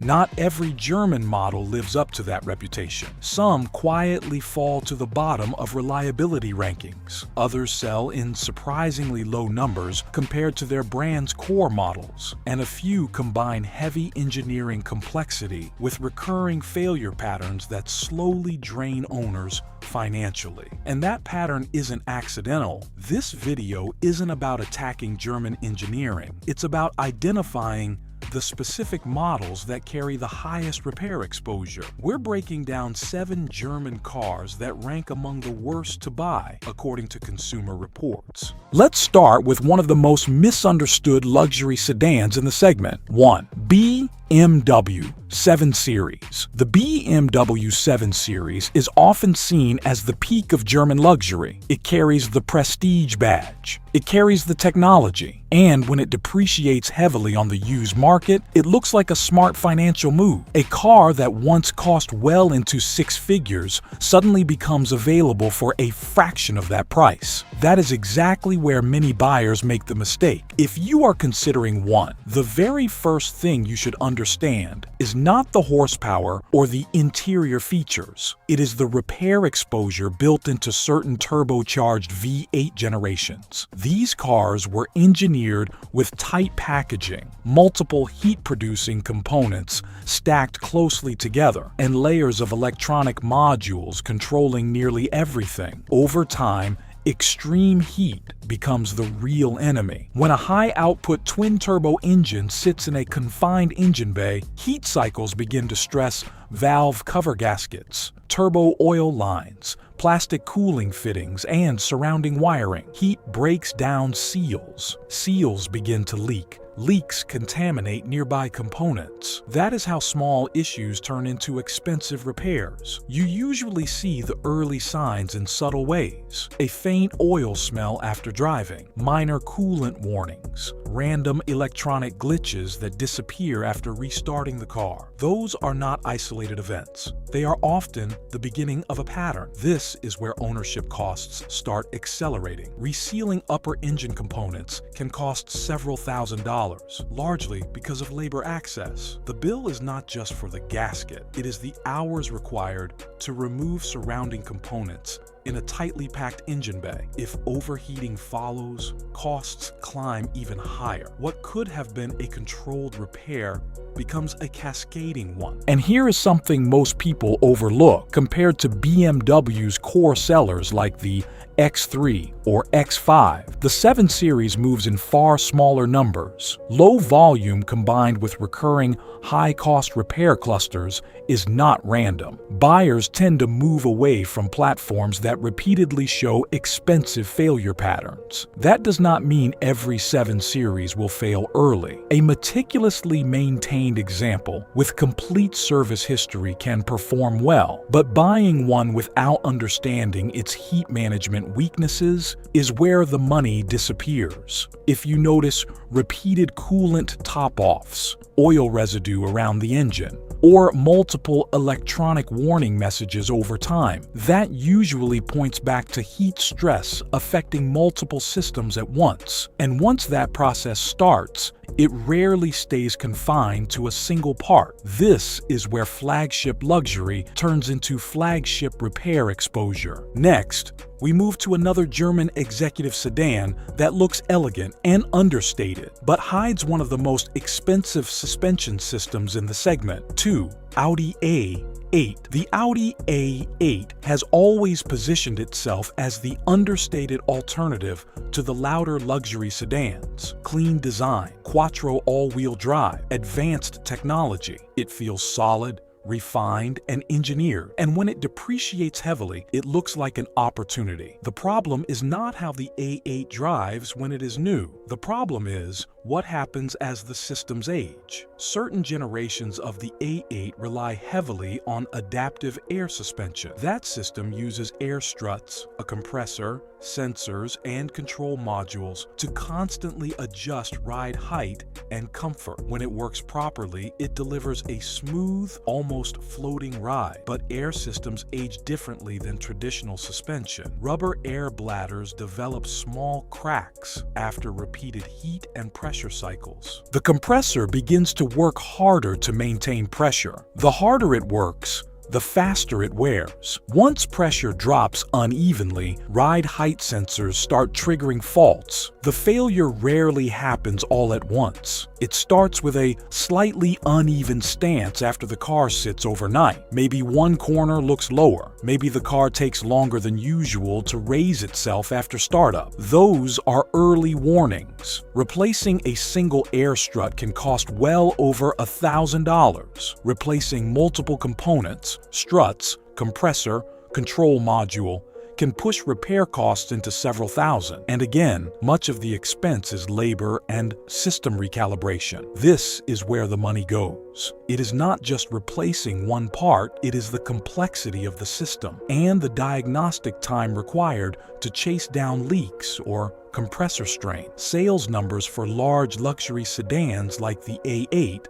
Not every German model lives up to that reputation. Some quietly fall to the bottom of reliability rankings. Others sell in surprisingly low numbers compared to their brand's core models. And a few combine heavy engineering complexity with recurring failure patterns that slowly drain owners financially. And that pattern isn't accidental. This video isn't about attacking German engineering. It's about identifying the specific models that carry the highest repair exposure. We're breaking down 7 German cars that rank among the worst to buy, according to Consumer Reports. Let's start with one of the most misunderstood luxury sedans in the segment. 1. BMW 7 Series. The BMW 7 Series is often seen as the peak of German luxury. It carries the prestige badge. It carries the technology. And when it depreciates heavily on the used market, it looks like a smart financial move. A car that once cost well into 6 figures suddenly becomes available for a fraction of that price. That is exactly where many buyers make the mistake. If you are considering one, the very first thing you should understand is not the horsepower or the interior features. It is the repair exposure built into certain turbocharged V8 generations. These cars were engineered with tight packaging, multiple heat-producing components stacked closely together, and layers of electronic modules controlling nearly everything. Over time, extreme heat becomes the real enemy. When a high-output twin-turbo engine sits in a confined engine bay, heat cycles begin to stress valve cover gaskets, turbo oil lines, plastic cooling fittings, and surrounding wiring. Heat breaks down seals. Seals begin to leak. Leaks contaminate nearby components. That is how small issues turn into expensive repairs. You usually see the early signs in subtle ways: a faint oil smell after driving, minor coolant warnings, random electronic glitches that disappear after restarting the car. Those are not isolated events. They are often the beginning of a pattern. This is where ownership costs start accelerating. Resealing upper engine components can cost several $1,000s, largely because of labor access. The bill is not just for the gasket. It is the hours required to remove surrounding components in a tightly packed engine bay. If overheating follows, costs climb even higher. What could have been a controlled repair becomes a cascading one. And here is something most people overlook. Compared to BMW's core sellers like the X3 or X5, the 7 Series moves in far smaller numbers. Low volume combined with recurring high-cost repair clusters is not random. Buyers tend to move away from platforms that repeatedly show expensive failure patterns. That does not mean every 7 Series will fail early. A meticulously maintained example with complete service history can perform well, but buying one without understanding its heat management weaknesses is where the money disappears. If you notice repeated coolant top-offs, oil residue around the engine, or multiple electronic warning messages over time, that usually points back to heat stress affecting multiple systems at once. And once that process starts, it rarely stays confined to a single part. This is where flagship luxury turns into flagship repair exposure. Next, we move to another German executive sedan that looks elegant and understated, but hides one of the most expensive suspension systems in the segment. 2. Audi A8. The Audi A8 has always positioned itself as the understated alternative to the louder luxury sedans. Clean design, quattro all-wheel drive, advanced technology. It feels solid, refined, and engineered. And when it depreciates heavily, it looks like an opportunity. The problem is not how the A8 drives when it is new. The problem is what happens as the systems age. Certain generations of the A8 rely heavily on adaptive air suspension. That system uses air struts, a compressor, sensors, and control modules to constantly adjust ride height and comfort. When it works properly, it delivers a smooth, almost floating ride. But air systems age differently than traditional suspension. Rubber air bladders develop small cracks after repeated heat and pressure pressure cycles. The compressor begins to work harder to maintain pressure. The harder it works, the faster it wears. Once pressure drops unevenly, ride height sensors start triggering faults. The failure rarely happens all at once. It starts with a slightly uneven stance after the car sits overnight. Maybe one corner looks lower. Maybe the car takes longer than usual to raise itself after startup. Those are early warnings. Replacing a single air strut can cost well over $1,000. Replacing multiple components, struts, compressor, control module, can push repair costs into several thousand. And again, much of the expense is labor and system recalibration. This is where the money goes. It is not just replacing one part, it is the complexity of the system and the diagnostic time required to chase down leaks or compressor strain. Sales numbers for large luxury sedans like the A8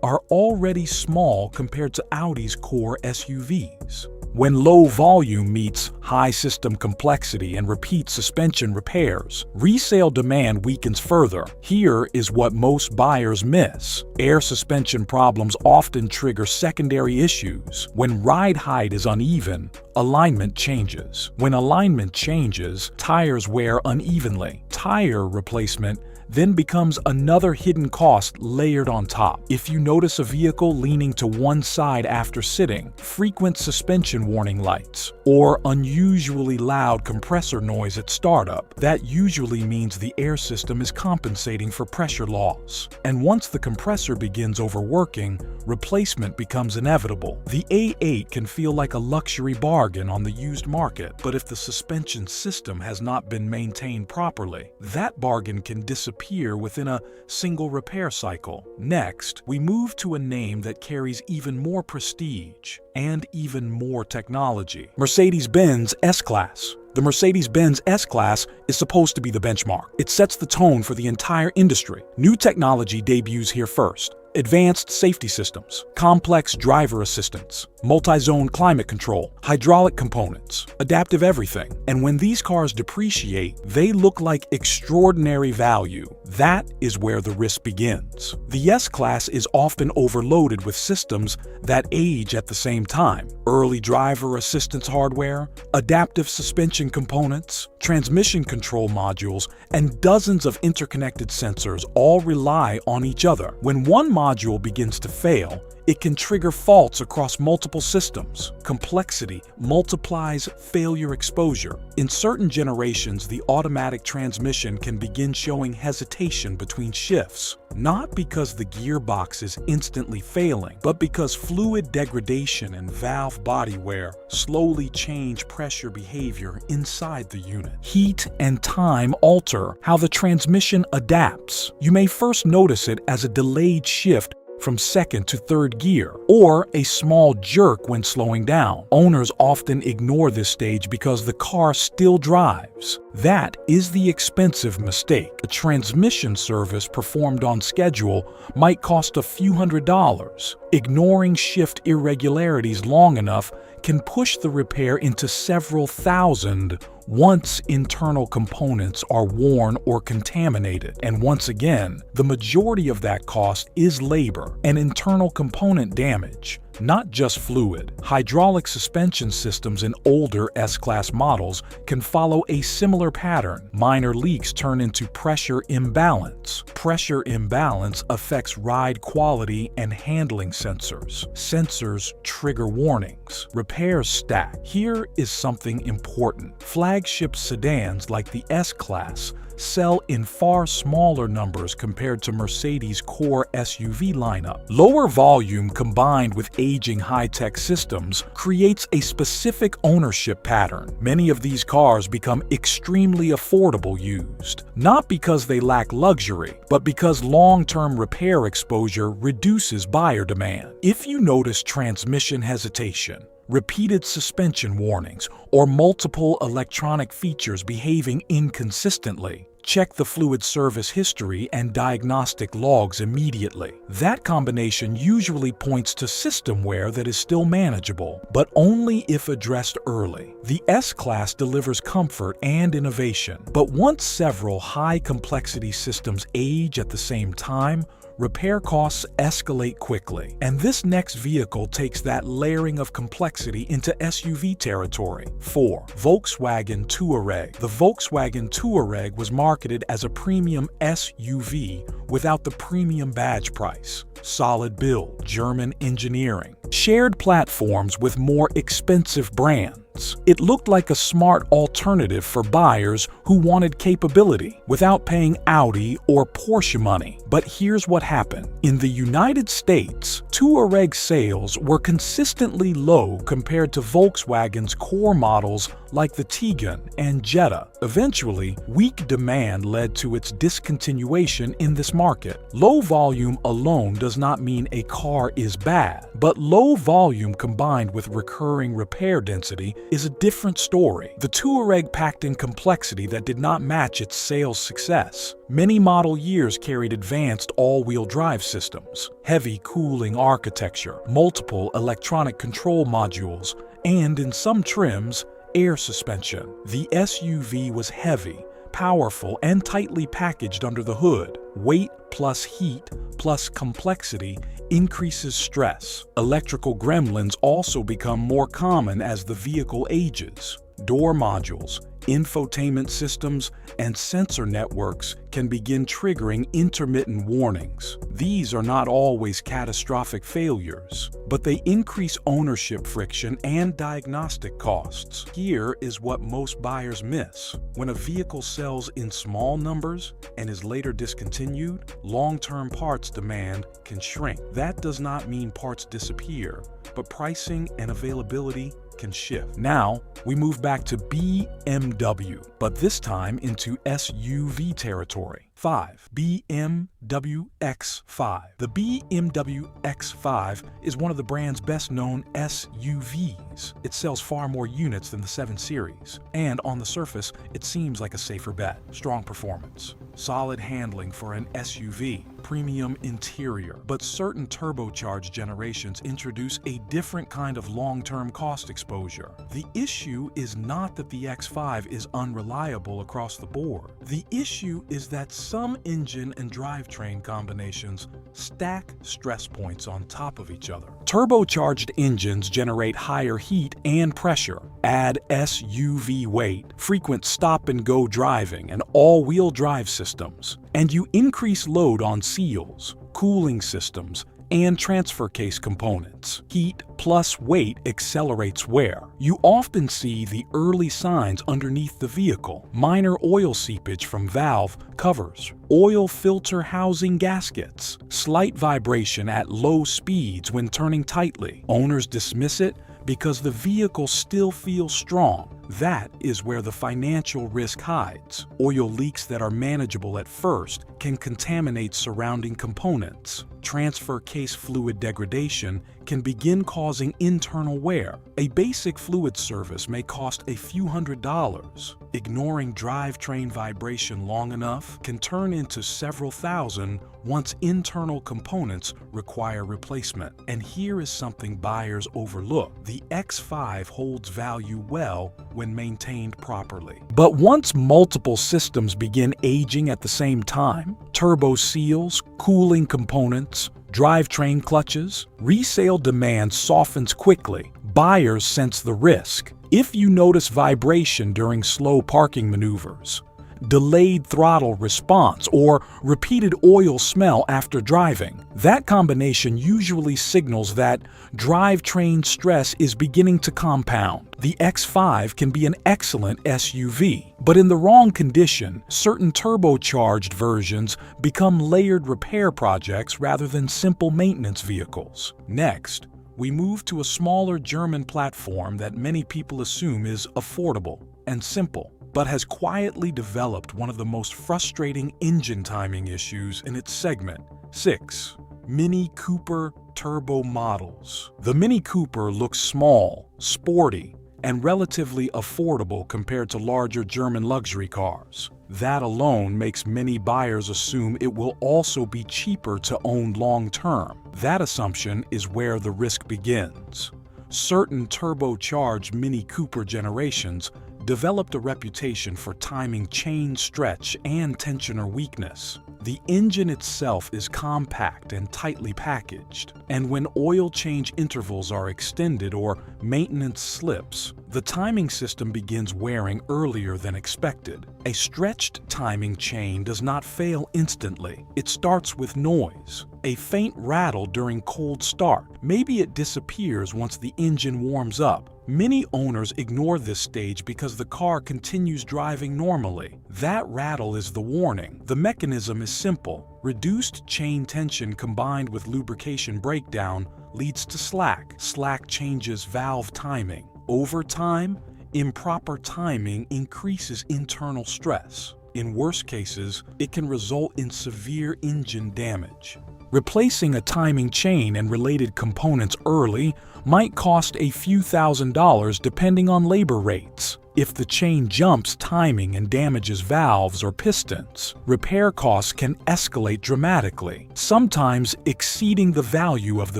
are already small compared to Audi's core SUVs. When low volume meets high system complexity and repeat suspension repairs, resale demand weakens further. Here is what most buyers miss. Air suspension problems often trigger secondary issues. When ride height is uneven, alignment changes. When alignment changes, tires wear unevenly. Tire replacement then becomes another hidden cost layered on top. If you notice a vehicle leaning to one side after sitting, frequent suspension warning lights, or unusually loud compressor noise at startup, that usually means the air system is compensating for pressure loss. And once the compressor begins overworking, replacement becomes inevitable. The A8 can feel like a luxury bargain on the used market, but if the suspension system has not been maintained properly, that bargain can disappear within a single repair cycle. Next, we move to a name that carries even more prestige and even more technology: Mercedes-Benz S-Class. The Mercedes-Benz S-Class is supposed to be the benchmark. It sets the tone for the entire industry. New technology debuts here first. Advanced safety systems, complex driver assistance, multi-zone climate control, hydraulic components, adaptive everything. And when these cars depreciate, they look like extraordinary value. That is where the risk begins. The S-Class is often overloaded with systems that age at the same time. Early driver assistance hardware, adaptive suspension components, transmission control modules, and dozens of interconnected sensors all rely on each other. When one module begins to fail, it can trigger faults across multiple systems. Complexity multiplies failure exposure. In certain generations, the automatic transmission can begin showing hesitation between shifts, not because the gearbox is instantly failing, but because fluid degradation and valve body wear slowly change pressure behavior inside the unit. Heat and time alter how the transmission adapts. You may first notice it as a delayed shift from second to third gear, or a small jerk when slowing down. Owners often ignore this stage because the car still drives. That is the expensive mistake. A transmission service performed on schedule might cost a few $100s. Ignoring shift irregularities long enough can push the repair into several thousand once internal components are worn or contaminated. And once again, the majority of that cost is labor and internal component damage, not just fluid. Hydraulic suspension systems in older S-Class models can follow a similar pattern. Minor leaks turn into pressure imbalance. Pressure imbalance affects ride quality and handling sensors. Sensors trigger warnings. Repairs stack. Here is something important. Flagship sedans like the S-Class sell in far smaller numbers compared to Mercedes' core SUV lineup. Lower volume combined with aging high-tech systems creates a specific ownership pattern. Many of these cars become extremely affordable used, not because they lack luxury, but because long-term repair exposure reduces buyer demand. If you notice transmission hesitation, repeated suspension warnings, or multiple electronic features behaving inconsistently, check the fluid service history and diagnostic logs immediately. That combination usually points to system wear that is still manageable, but only if addressed early. The S-Class delivers comfort and innovation, but once several high-complexity systems age at the same time, repair costs escalate quickly, and this next vehicle takes that layering of complexity into SUV territory. 4. Volkswagen Touareg. The Volkswagen Touareg was marketed as a premium SUV without the premium badge price. Solid build, German engineering, shared platforms with more expensive brands. It looked like a smart alternative for buyers who wanted capability without paying Audi or Porsche money. But here's what happened. In the United States, Touareg sales were consistently low compared to Volkswagen's core models like the Tiguan and Jetta. Eventually, weak demand led to its discontinuation in this market. Low volume alone does not mean a car is bad, but low volume combined with recurring repair density is a different story. The Touareg packed in complexity that did not match its sales success. Many model years carried advanced all-wheel drive systems, heavy cooling architecture, multiple electronic control modules, and in some trims, air suspension. The SUV was heavy, powerful, and tightly packaged under the hood. Weight plus heat plus complexity increases stress. Electrical gremlins also become more common as the vehicle ages. Door modules, infotainment systems, and sensor networks can begin triggering intermittent warnings. These are not always catastrophic failures, but they increase ownership friction and diagnostic costs. Here is what most buyers miss. When a vehicle sells in small numbers and is later discontinued, long-term parts demand can shrink. That does not mean parts disappear, but pricing and availability can shift. Now, we move back to BMW, but this time into SUV territory. 5. BMW X5. The BMW X5 is one of the brand's best-known SUVs. It sells far more units than the 7 Series, and on the surface, it seems like a safer bet. Strong performance, solid handling for an SUV, premium interior, but certain turbocharged generations introduce a different kind of long-term cost exposure. The issue is not that the X5 is unreliable across the board. The issue is that some engine and drivetrain combinations stack stress points on top of each other. Turbocharged engines generate higher heat and pressure, add SUV weight, frequent stop-and-go driving, and all-wheel drive systems, and you increase load on seals, cooling systems, and transfer case components. Heat plus weight accelerates wear. You often see the early signs underneath the vehicle: minor oil seepage from valve covers, oil filter housing gaskets, slight vibration at low speeds when turning tightly. Owners dismiss it because the vehicle still feels strong. That is where the financial risk hides. Oil leaks that are manageable at first can contaminate surrounding components. Transfer case fluid degradation can begin causing internal wear. A basic fluid service may cost a few $100s. Ignoring drivetrain vibration long enough can turn into several thousand once internal components require replacement. And here is something buyers overlook. The X5 holds value well when maintained properly. But once multiple systems begin aging at the same time, turbo seals, cooling components, drivetrain clutches, resale demand softens quickly. Buyers sense the risk. If you notice vibration during slow parking maneuvers, delayed throttle response, or repeated oil smell after driving, that combination usually signals that drivetrain stress is beginning to compound. The X5 can be an excellent SUV, but in the wrong condition, certain turbocharged versions become layered repair projects rather than simple maintenance vehicles. Next, we move to a smaller German platform that many people assume is affordable and simple, but has quietly developed one of the most frustrating engine timing issues in its segment. 6. Mini Cooper turbo models. The Mini Cooper looks small, sporty, and relatively affordable compared to larger German luxury cars. That alone makes many buyers assume it will also be cheaper to own long-term. That assumption is where the risk begins. Certain turbocharged Mini Cooper generations developed a reputation for timing chain stretch and tensioner weakness. The engine itself is compact and tightly packaged, and when oil change intervals are extended or maintenance slips, the timing system begins wearing earlier than expected. A stretched timing chain does not fail instantly. It starts with noise, a faint rattle during cold start. Maybe it disappears once the engine warms up. Many owners ignore this stage because the car continues driving normally. That rattle is the warning. The mechanism is simple. Reduced chain tension combined with lubrication breakdown leads to slack. Slack changes valve timing. Over time, improper timing increases internal stress. In worst cases, it can result in severe engine damage. Replacing a timing chain and related components early might cost a few $1,000s depending on labor rates. If the chain jumps timing and damages valves or pistons, repair costs can escalate dramatically, sometimes exceeding the value of the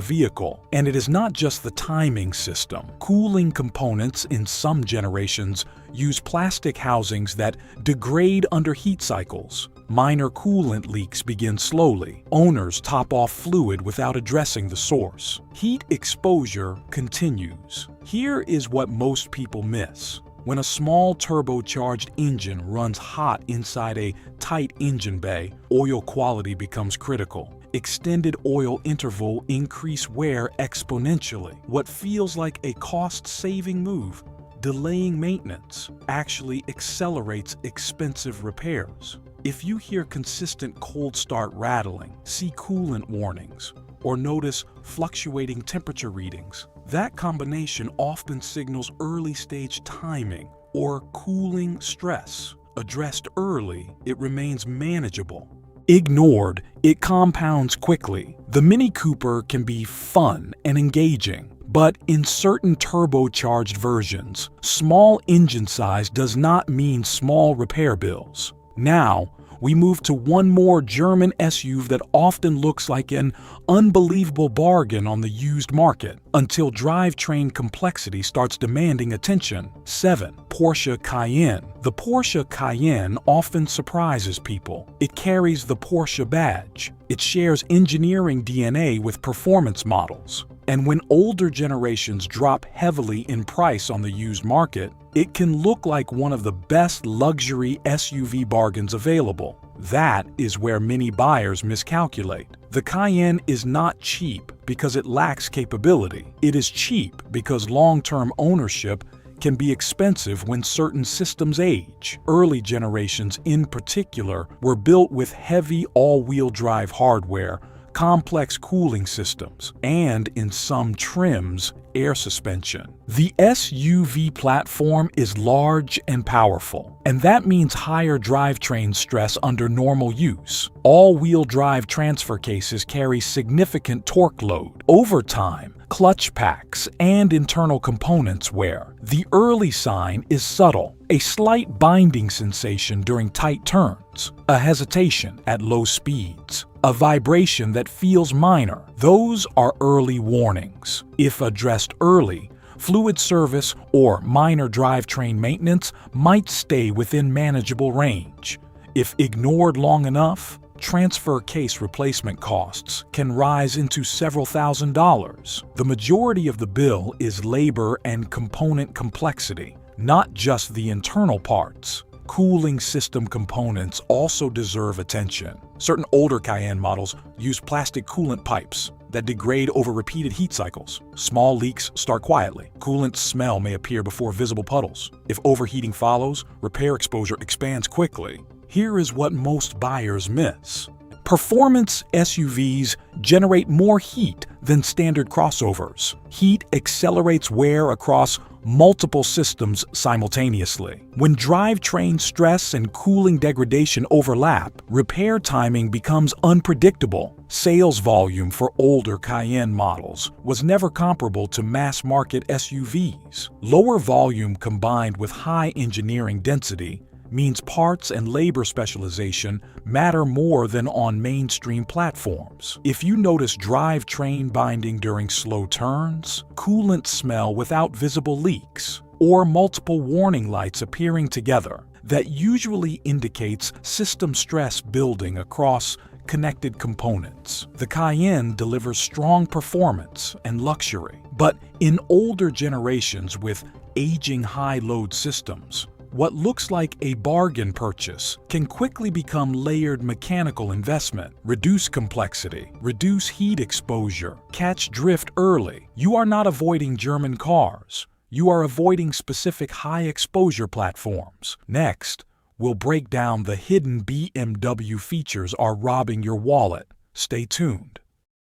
vehicle. And it is not just the timing system. Cooling components in some generations use plastic housings that degrade under heat cycles. Minor coolant leaks begin slowly. Owners top off fluid without addressing the source. Heat exposure continues. Here is what most people miss. When a small turbocharged engine runs hot inside a tight engine bay, oil quality becomes critical. Extended oil interval increase wear exponentially. What feels like a cost-saving move, delaying maintenance, actually accelerates expensive repairs. If you hear consistent cold start rattling, see coolant warnings, or notice fluctuating temperature readings, that combination often signals early-stage timing or cooling stress. Addressed early, it remains manageable. Ignored, it compounds quickly. The Mini Cooper can be fun and engaging, but in certain turbocharged versions, small engine size does not mean small repair bills. Now, we move to one more German SUV that often looks like an unbelievable bargain on the used market, until drivetrain complexity starts demanding attention. 7. Porsche Cayenne. The Porsche Cayenne often surprises people. It carries the Porsche badge. It shares engineering DNA with performance models. And when older generations drop heavily in price on the used market, it can look like one of the best luxury SUV bargains available. That is where many buyers miscalculate. The Cayenne is not cheap because it lacks capability. It is cheap because long-term ownership can be expensive when certain systems age. Early generations in particular were built with heavy all-wheel drive hardware, complex cooling systems, and in some trims, air suspension. The SUV platform is large and powerful, and that means higher drivetrain stress under normal use. All-wheel drive transfer cases carry significant torque load. Over time, clutch packs and internal components wear. The early sign is subtle: a slight binding sensation during tight turns, a hesitation at low speeds, a vibration that feels minor. Those are early warnings. If addressed early, fluid service or minor drivetrain maintenance might stay within manageable range. If ignored long enough, transfer case replacement costs can rise into several $1,000s. The majority of the bill is labor and component complexity, not just the internal parts. Cooling system components also deserve attention. Certain older Cayenne models use plastic coolant pipes that degrade over repeated heat cycles. Small leaks start quietly. Coolant smell may appear before visible puddles. If overheating follows, repair exposure expands quickly. Here is what most buyers miss. Performance SUVs generate more heat than standard crossovers. Heat accelerates wear across multiple systems simultaneously. When drivetrain stress and cooling degradation overlap, repair timing becomes unpredictable. Sales volume for older Cayenne models was never comparable to mass-market SUVs. Lower volume combined with high engineering density means parts and labor specialization matter more than on mainstream platforms. If you notice drivetrain binding during slow turns, coolant smell without visible leaks, or multiple warning lights appearing together, that usually indicates system stress building across connected components. The Cayenne delivers strong performance and luxury, but in older generations with aging high-load systems, what looks like a bargain purchase can quickly become layered mechanical investment. Reduce complexity, reduce heat exposure, catch drift early. You are not avoiding German cars. You are avoiding specific high-exposure platforms. Next, we'll break down the hidden BMW features are robbing your wallet. Stay tuned.